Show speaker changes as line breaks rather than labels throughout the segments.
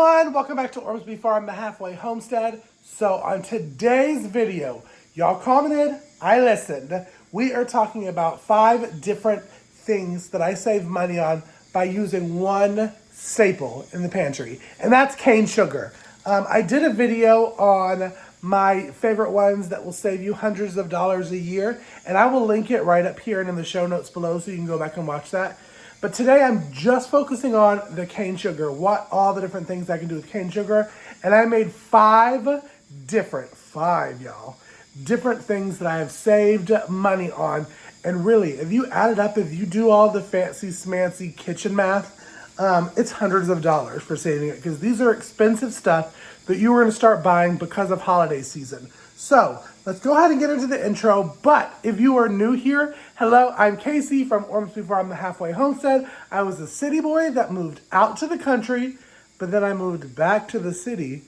everyone, welcome back to Ormsby Farm, the halfway homestead. So on today's video, y'all commented, I listened. We are talking about 5 different things that I save money on by using one staple in the pantry, and that's cane sugar. I did a video on my favorite ones that will save you hundreds of dollars a year, and I will link it right up here and in the show notes below so you can go back and watch that. But today I'm just focusing on the cane sugar, what all the different things I can do with cane sugar. And I made 5 different things that I have saved money on. And really, if you add it up, if you do all the fancy smancy kitchen math, it's hundreds of dollars for saving it, because these are expensive stuff that you were going to start buying because of holiday season. So let's go ahead and get into the intro. But if you are new here, hello, I'm Casey from Ormsby Farm, the halfway homestead. I was a city boy that moved out to the country, but then I moved back to the city.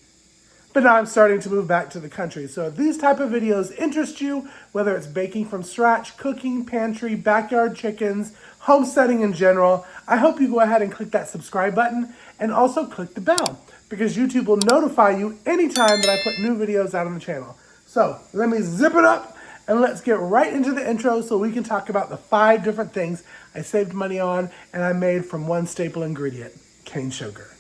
But now I'm starting to move back to the country. So if these type of videos interest you, whether it's baking from scratch, cooking, pantry, backyard chickens, homesteading in general, I hope you go ahead and click that subscribe button and also click the bell, because YouTube will notify you anytime that I put new videos out on the channel. So let me zip it up and let's get right into the intro so we can talk about the 5 different things I saved money on and I made from one staple ingredient, cane sugar.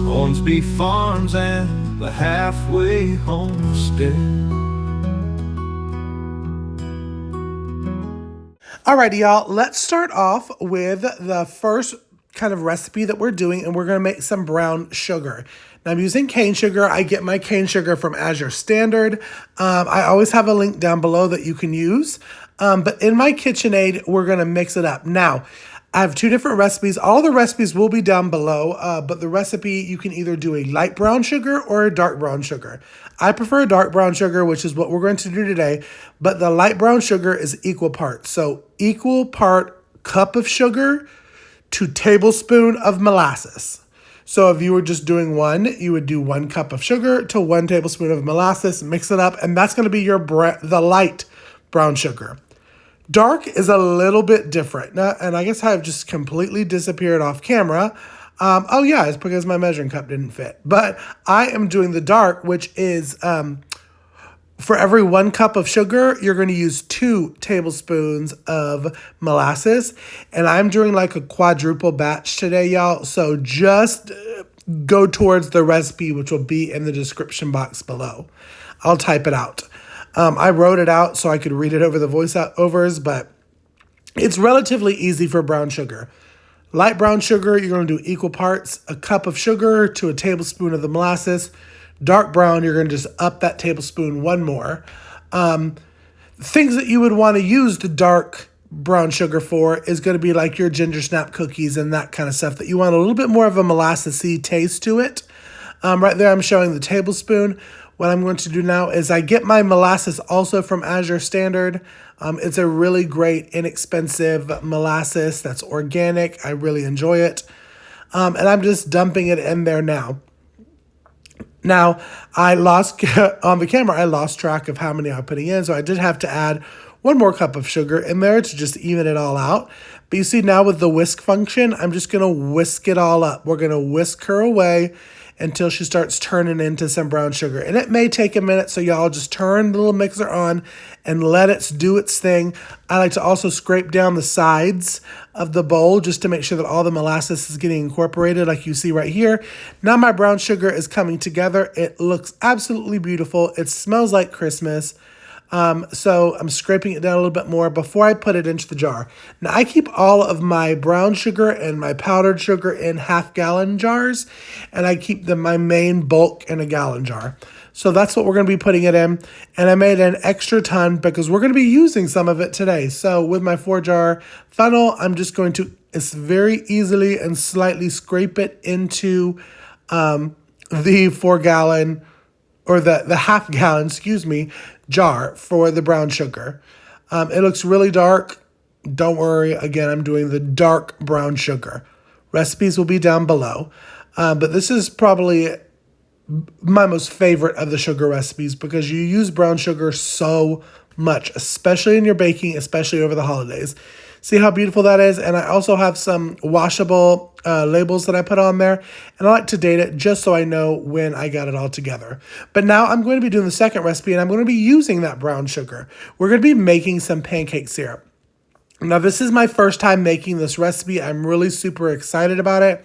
Ormsby Farms and the halfway homestead.
Alrighty, y'all, let's start off with the first kind of recipe that we're doing, and we're going to make some brown sugar. Now, I'm using cane sugar. I get my cane sugar from Azure Standard. I always have a link down below that you can use. But in my KitchenAid, we're going to mix it up. Now, I have 2 different recipes. All the recipes will be down below, but the recipe, you can either do a light brown sugar or a dark brown sugar. I prefer dark brown sugar, which is what we're going to do today, but the light brown sugar is equal parts. So equal part cup of sugar to tablespoon of molasses. So if you were just doing one, you would do 1 cup of sugar to 1 tablespoon of molasses, mix it up, and that's going to be your the light brown sugar. Dark is a little bit different. Now, and I guess I've just completely disappeared off camera. Oh yeah, it's because my measuring cup didn't fit. But I am doing the dark, which is for every 1 cup of sugar, you're going to use 2 tablespoons of molasses. And I'm doing like a quadruple batch today, y'all. So just go towards the recipe, which will be in the description box below. I'll type it out. I wrote it out so I could read it over the voiceovers, but it's relatively easy for brown sugar. Light brown sugar, you're going to do equal parts, a cup of sugar to a tablespoon of the molasses. Dark brown, you're going to just up that tablespoon 1 more. Things that you would want to use the dark brown sugar for is going to be like your ginger snap cookies and that kind of stuff, that you want a little bit more of a molassesy taste to it. Right there, I'm showing the tablespoon. What I'm going to do now is I get my molasses also from Azure Standard. It's a really great, inexpensive molasses that's organic. I really enjoy it. And I'm just dumping it in there now. Now, I lost, on the camera, I lost track of how many I'm putting in, so I did have to add 1 more cup of sugar in there to just even it all out. But you see now with the whisk function, I'm just going to whisk it all up. We're going to whisk her away until she starts turning into some brown sugar. And it may take a minute, so y'all just turn the little mixer on and let it do its thing. I like to also scrape down the sides of the bowl just to make sure that all the molasses is getting incorporated like you see right here. Now my brown sugar is coming together. It looks absolutely beautiful. It smells like Christmas. So I'm scraping it down a little bit more before I put it into the jar. Now I keep all of my brown sugar and my powdered sugar in half-gallon jars, and I keep my main bulk in a gallon jar. So that's what we're going to be putting it in. And I made an extra ton because we're going to be using some of it today. So with my 4-jar funnel, I'm just going to very easily and slightly scrape it into the 4-gallon or the half-gallon, jar for the brown sugar. It looks really dark. Don't worry. Again, I'm doing the dark brown sugar. Recipes will be down below. But this is probably my most favorite of the sugar recipes because you use brown sugar so much, especially in your baking, especially over the holidays. See how beautiful that is? And I also have some washable labels that I put on there. And I like to date it just so I know when I got it all together. But now I'm going to be doing the second recipe, and I'm going to be using that brown sugar. We're going to be making some pancake syrup. Now, this is my first time making this recipe. I'm really super excited about it.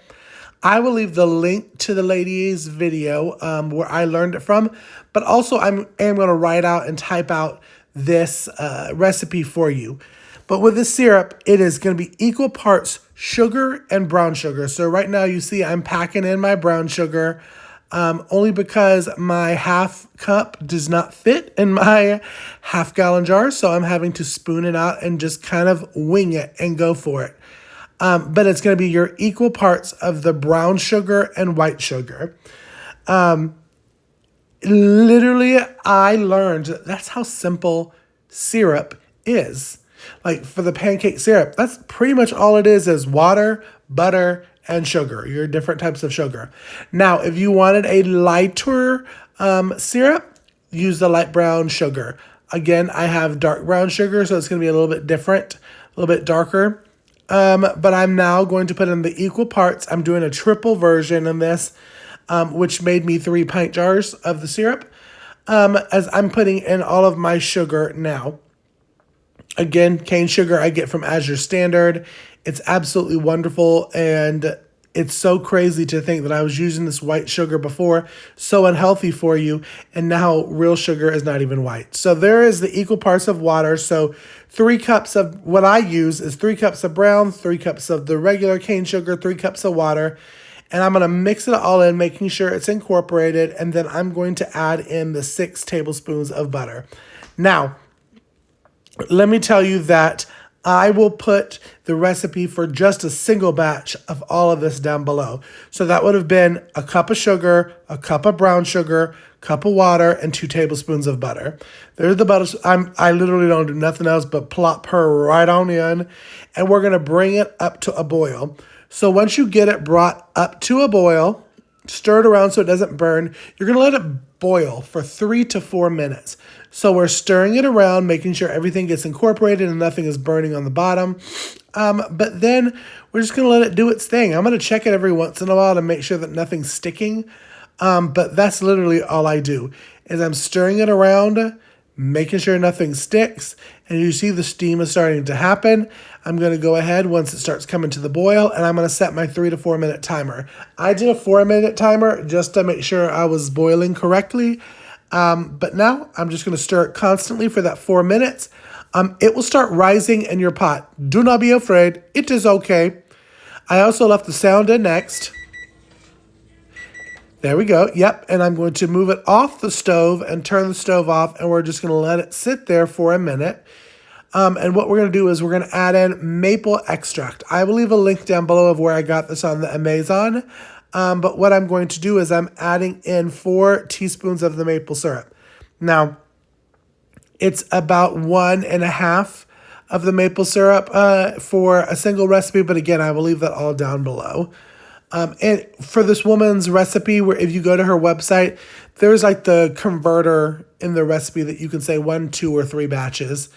I will leave the link to the lady's video where I learned it from, but also I am going to write out and type out this recipe for you. But with this syrup, it is going to be equal parts sugar and brown sugar. So right now you see I'm packing in my brown sugar only because my half cup does not fit in my half-gallon jar. So I'm having to spoon it out and just kind of wing it and go for it. But it's going to be your equal parts of the brown sugar and white sugar. Literally, I learned that's how simple syrup is. Like for the pancake syrup, that's pretty much all it is water, butter, and sugar, your different types of sugar. Now, if you wanted a lighter syrup, use the light brown sugar. Again, I have dark brown sugar, so it's going to be a little bit different, a little bit darker. But I'm now going to put in the equal parts. I'm doing a triple version in this, which made me 3 pint jars of the syrup, as I'm putting in all of my sugar now. Again, cane sugar I get from Azure Standard. It's absolutely wonderful, and it's so crazy to think that I was using this white sugar before, so unhealthy for you, and now real sugar is not even white. So there is the equal parts of water. So 3 cups of what I use is 3 cups of brown, 3 cups of the regular cane sugar, 3 cups of water, and I'm going to mix it all in, making sure it's incorporated, and then I'm going to add in the 6 tablespoons of butter. Now, let me tell you that I will put the recipe for just a single batch of all of this down below. So that would have been a cup of sugar, a cup of brown sugar, cup of water, and 2 tablespoons of butter. There's the butter. I literally don't do nothing else but plop her right on in, and we're going to bring it up to a boil. So once you get it brought up to a boil, stir it around so it doesn't burn. You're going to let it boil for 3 to 4 minutes. So we're stirring it around, making sure everything gets incorporated and nothing is burning on the bottom. But then we're just going to let it do its thing. I'm going to check it every once in a while to make sure that nothing's sticking. But that's literally all I do, is I'm stirring it around, making sure nothing sticks. And you see the steam is starting to happen. I'm going to go ahead once it starts coming to the boil, and I'm going to set my 3 to 4 minute timer. I did a 4-minute timer just to make sure I was boiling correctly. But now I'm just going to stir it constantly for that 4 minutes. It will start rising in your pot. Do not be afraid. It is okay. I also left the sound in next. There we go. Yep. And I'm going to move it off the stove and turn the stove off. And we're just going to let it sit there for a minute. And what we're going to do is we're going to add in maple extract. I will leave a link down below of where I got this on the Amazon. But what I'm going to do is I'm adding in 4 teaspoons of the maple syrup. Now, it's about 1.5 of the maple syrup for a single recipe. But again, I will leave that all down below. And for this woman's recipe, where if you go to her website, there's like the converter in the recipe that you can say 1, 2, or 3 batches.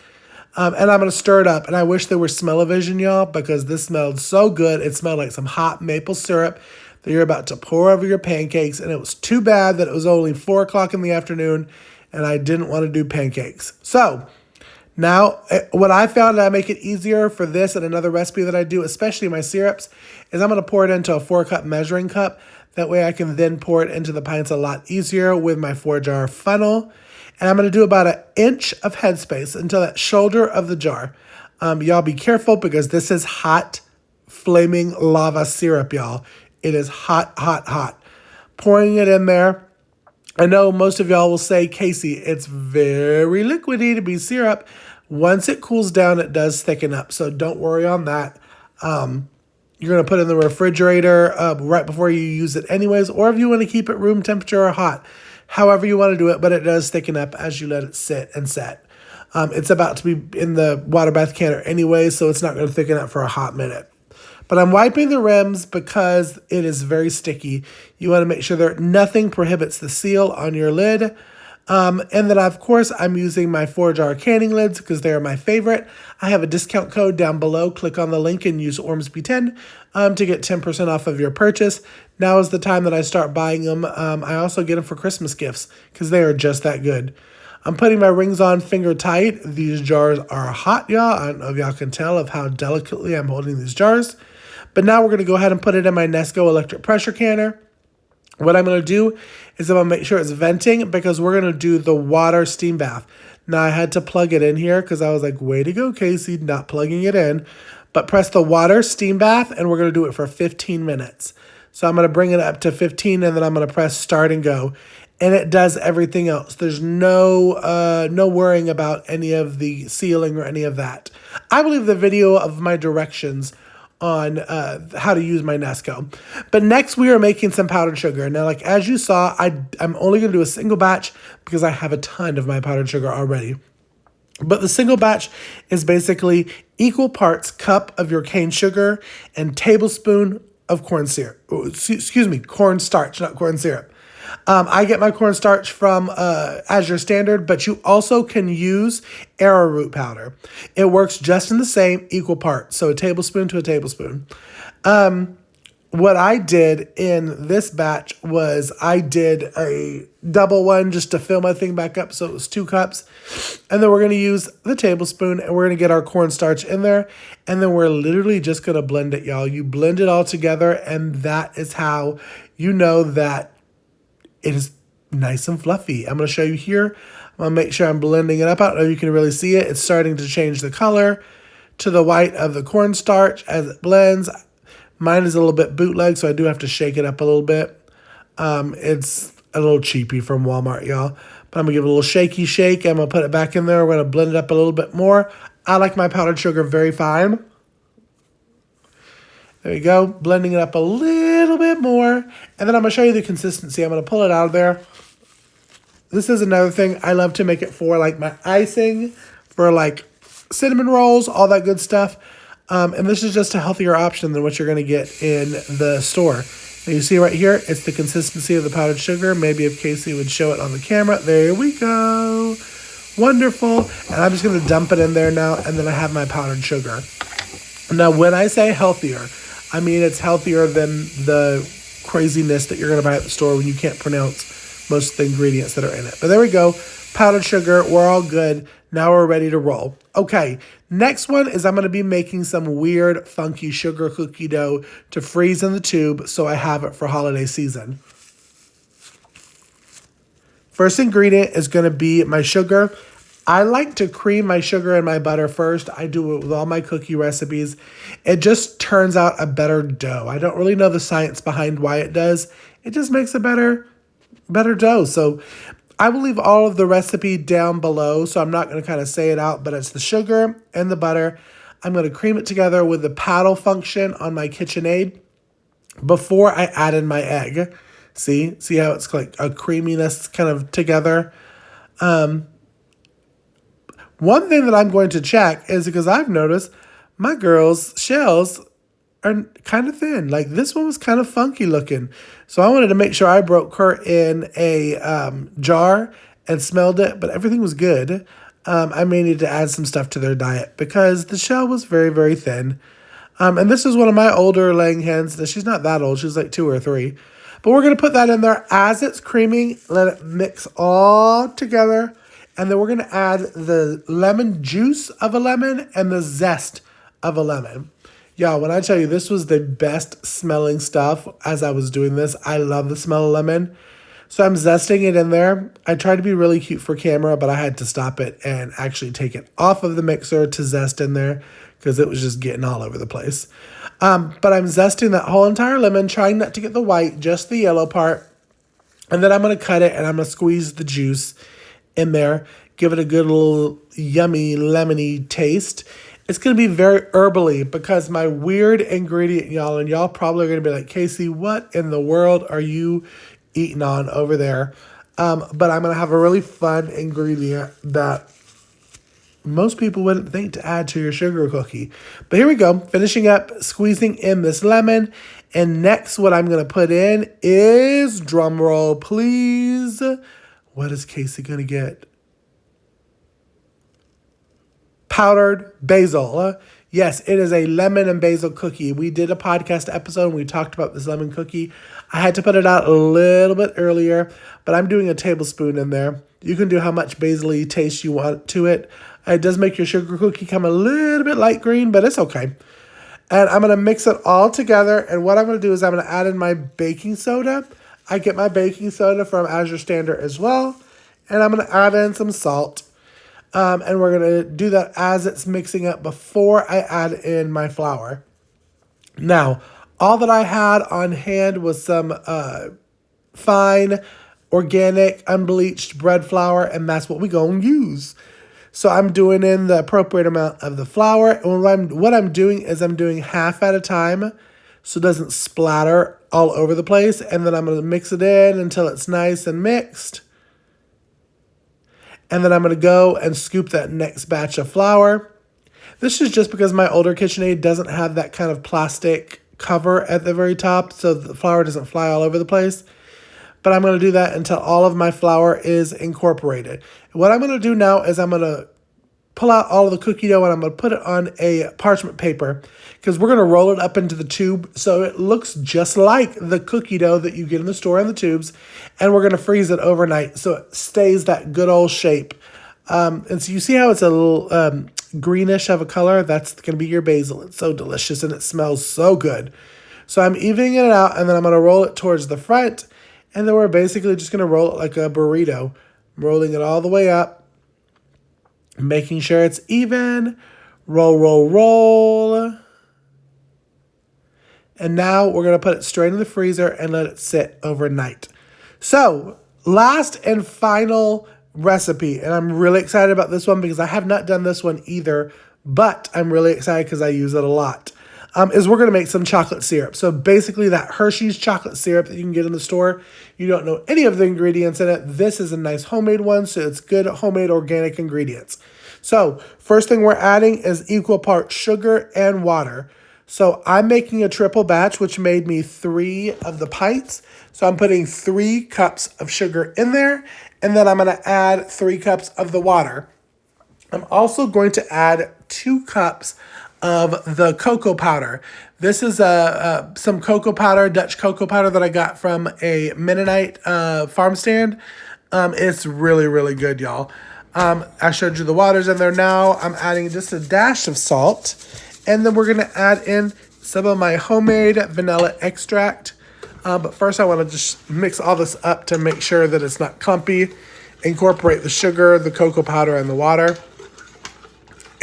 And I'm going to stir it up. And I wish there was smell-o-vision, y'all, because this smelled so good. It smelled like some hot maple syrup that you're about to pour over your pancakes. And it was too bad that it was only 4 o'clock in the afternoon and I didn't want to do pancakes. So now what I found that I make it easier for this and another recipe that I do, especially my syrups, is I'm going to pour it into a 4-cup measuring cup. That way I can then pour it into the pints a lot easier with my 4-jar funnel. And I'm going to do about 1 inch of headspace until that shoulder of the jar. Y'all be careful because this is hot, flaming lava syrup, y'all. It is hot, hot, hot. Pouring it in there. I know most of y'all will say, Casey, it's very liquidy to be syrup. Once it cools down, it does thicken up. So don't worry on that. You're going to put it in the refrigerator right before you use it anyways. Or if you want to keep it room temperature or hot. However you want to do it, but it does thicken up as you let it sit and set. It's about to be in the water bath canner anyway, so it's not going to thicken up for a hot minute. But I'm wiping the rims because it is very sticky. You want to make sure that nothing prohibits the seal on your lid. And then, of course, I'm using my 4-jar canning lids because they're my favorite. I have a discount code down below. Click on the link and use Ormsby10 to get 10% off of your purchase. Now is the time that I start buying them. I also get them for Christmas gifts because they are just that good. I'm putting my rings on finger tight. These jars are hot, y'all. I don't know if y'all can tell of how delicately I'm holding these jars. But now we're going to go ahead and put it in my Nesco electric pressure canner. What I'm going to do is I'm going to make sure it's venting because we're going to do the water steam bath. Now, I had to plug it in here because I was like, way to go, Casey, not plugging it in. But press the water steam bath, and we're going to do it for 15 minutes. So I'm going to bring it up to 15, and then I'm going to press start and go. And it does everything else. There's no worrying about any of the sealing or any of that. I will leave the video of my directions on how to use my Nesco. But next we are making some powdered sugar. Now, like as you saw, I'm only going to do a single batch because I have a ton of my powdered sugar already. But the single batch is basically equal parts cup of your cane sugar and tablespoon of corn syrup. Excuse me, corn starch, not corn syrup. I get my cornstarch from Azure Standard, but you also can use arrowroot powder. It works just in the same equal parts, so a tablespoon to a tablespoon. What I did in this batch was I did a double one just to fill my thing back up, so it was 2 cups. And then we're going to use the tablespoon, and we're going to get our cornstarch in there, and then we're literally just going to blend it, y'all. You blend it all together, and that is how you know that it is nice and fluffy. I'm going to show you here. I'm going to make sure I'm blending it up. I don't know if you can really see it. It's starting to change the color to the white of the cornstarch as it blends. Mine is a little bit bootleg, so I do have to shake it up a little bit. It's a little cheapy from Walmart, y'all. But I'm going to give it a little shaky shake. I'm going to put it back in there. We're going to blend it up a little bit more. I like my powdered sugar very fine. There we go, blending it up a little bit more. And then I'm going to show you the consistency. I'm going to pull it out of there. This is another thing I love to make it for, like my icing, for like cinnamon rolls, all that good stuff. And this is just a healthier option than what you're going to get in the store. Now you see right here, it's the consistency of the powdered sugar. Maybe if Casey would show it on the camera. There we go. Wonderful. And I'm just going to dump it in there now, and then I have my powdered sugar. Now, when I say healthier, I mean it's healthier than the craziness that you're going to buy at the store when you can't pronounce most of the ingredients that are in it. But there we go. Powdered sugar. We're all good. Now we're ready to roll. Okay, next one is I'm going to be making some weird, funky sugar cookie dough to freeze in the tube so I have it for holiday season. First ingredient is going to be my sugar. I like to cream my sugar and my butter first. I do it with all my cookie recipes. It just turns out a better dough. I don't really know the science behind why it does. It just makes a better dough. So I will leave all of the recipe down below, so I'm not going to kind of say it out, but it's the sugar and the butter. I'm going to cream it together with the paddle function on my KitchenAid before I add in my egg. See how it's like a creaminess kind of together? One thing that I'm going to check is because I've noticed my girl's shells are kind of thin. Like this one was kind of funky looking. So I wanted to make sure I broke her in a jar and smelled it, but everything was good. I may need to add some stuff to their diet because the shell was very, very thin. And this is one of my older laying hens. She's not that old. She's like 2 or 3. But we're going to put that in there as it's creaming. Let it mix all together. And then we're going to add the lemon juice of a lemon and the zest of a lemon. Y'all, when I tell you this was the best smelling stuff as I was doing this, I love the smell of lemon. So I'm zesting it in there. I tried to be really cute for camera, but I had to stop it and actually take it off of the mixer to zest in there because it was just getting all over the place. But I'm zesting that whole entire lemon, trying not to get the white, just the yellow part. And then I'm going to cut it and I'm going to squeeze the juice in there, give it a good little yummy lemony taste. It's going to be very herbally because my weird ingredient, y'all, and y'all probably are going to be like, Casey, what in the world are you eating on over there? But I'm going to have a really fun ingredient that most people wouldn't think to add to your sugar cookie. But here we go, finishing up, squeezing in this lemon. And next what I'm going to put in is, drum roll please, What is Casey going to get? Powdered basil. Yes, it is a lemon and basil cookie. We did a podcast episode and we talked about this lemon cookie. I had to put it out a little bit earlier, but I'm doing a tablespoon in there. You can do how much basil-y taste you want to it. It does make your sugar cookie come a little bit light green, but it's okay. And I'm going to mix it all together. And what I'm going to do is I'm going to add in my baking soda. I get my baking soda from Azure Standard as well. And I'm going to add in some salt. And we're going to do that as it's mixing up before I add in my flour. Now, all that I had on hand was some fine, organic, unbleached bread flour, and that's what we're going to use. So I'm doing in the appropriate amount of the flour. And what I'm doing is I'm doing half at a time so it doesn't splatter all over the place. And then I'm going to mix it in until it's nice and mixed. And then I'm going to go and scoop that next batch of flour. This is just because my older KitchenAid doesn't have that kind of plastic cover at the very top, so the flour doesn't fly all over the place. But I'm going to do that until all of my flour is incorporated. What I'm going to do now is I'm going to pull out all of the cookie dough and I'm going to put it on a parchment paper because we're going to roll it up into the tube so it looks just like the cookie dough that you get in the store in the tubes. And we're going to freeze it overnight so it stays that good old shape. And so you see how it's a little greenish of a color? That's going to be your basil. It's so delicious and it smells so good. So I'm evening it out and then I'm going to roll it towards the front. And then we're basically just going to roll it like a burrito. I'm rolling it all the way up. Making sure it's even. Roll, roll, roll. And now we're going to put it straight in the freezer and let it sit overnight. So, last and final recipe. And I'm really excited about this one because I have not done this one either. But I'm really excited because I use it a lot. Is we're going to make some chocolate syrup. So basically that Hershey's chocolate syrup that you can get in the store, you don't know any of the ingredients in it. This is a nice homemade one, so it's good homemade organic ingredients. So first thing we're adding is equal parts sugar and water. So I'm making a triple batch, which made me 3 of the pints. So I'm putting 3 cups of sugar in there, and then I'm going to add 3 cups of the water. I'm also going to add 2 cups of the cocoa powder. This is some cocoa powder, Dutch cocoa powder that I got from a Mennonite farm stand. It's really, really good, y'all. I showed you the waters in there now. I'm adding just a dash of salt. And then we're going to add in some of my homemade vanilla extract. But first I want to just mix all this up to make sure that it's not clumpy. Incorporate the sugar, the cocoa powder, and the water.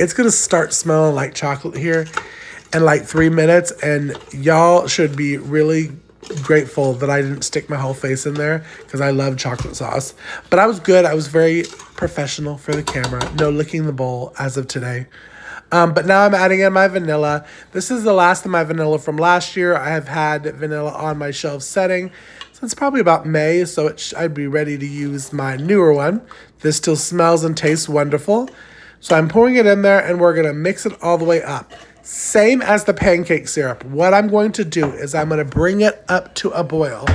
It's going to start smelling like chocolate here in like 3 minutes. And y'all should be really grateful that I didn't stick my whole face in there because I love chocolate sauce. But I was good. I was very professional for the camera. No licking the bowl as of today. But now I'm adding in my vanilla. This is the last of my vanilla from last year. I have had vanilla on my shelf setting since probably about May, so I'd be ready to use my newer one. This still smells and tastes wonderful. So I'm pouring it in there and we're going to mix it all the way up. Same as the pancake syrup. What I'm going to do is I'm going to bring it up to a boil.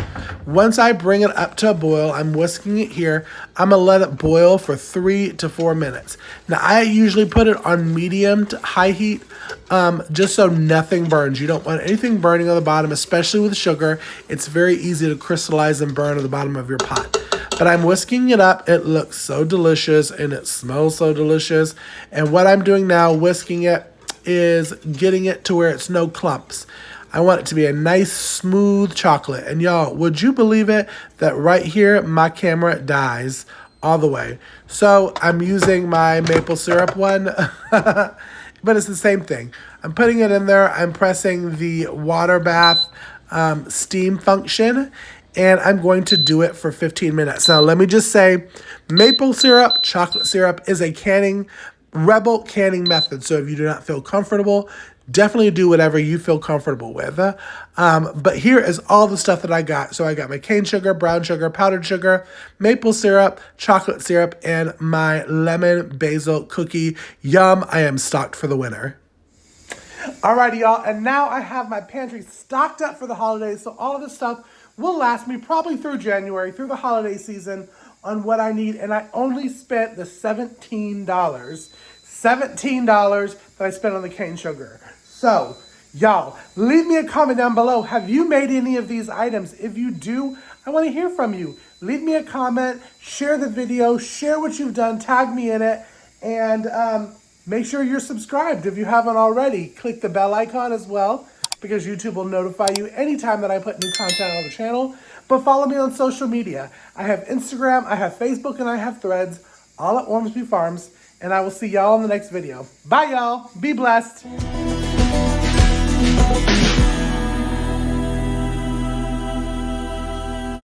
Once I bring it up to a boil, I'm whisking it here. I'm going to let it boil for 3 to 4 minutes. Now, I usually put it on medium to high heat just so nothing burns. You don't want anything burning on the bottom, especially with sugar. It's very easy to crystallize and burn at the bottom of your pot. But I'm whisking it up. It looks so delicious and it smells so delicious. And what I'm doing now, whisking it, is getting it to where it's no clumps. I want it to be a nice, smooth chocolate. And y'all, would you believe it that right here, my camera dies all the way. So I'm using my maple syrup one, but it's the same thing. I'm putting it in there. I'm pressing the water bath steam function, and I'm going to do it for 15 minutes. Now, let me just say, maple syrup, chocolate syrup is a rebel canning method. So if you do not feel comfortable, definitely do whatever you feel comfortable with. But here is all the stuff that I got. So I got my cane sugar, brown sugar, powdered sugar, maple syrup, chocolate syrup, and my lemon basil cookie. Yum, I am stocked for the winter. Alrighty, y'all, and now I have my pantry stocked up for the holidays, so all of this stuff will last me probably through January, through the holiday season. on what I need, and I only spent the $17 that I spent on the cane sugar. So, y'all, leave me a comment down below. Have you made any of these items? If you do, I want to hear from you. Leave me a comment, share the video, share what you've done, tag me in it, and make sure you're subscribed if you haven't already. Click the bell icon as well, because YouTube will notify you anytime that I put new content on the channel. But follow me on social media. I have Instagram, I have Facebook, and I have Threads, all at Ormsby Farms. And I will see y'all in the next video. Bye, y'all. Be blessed.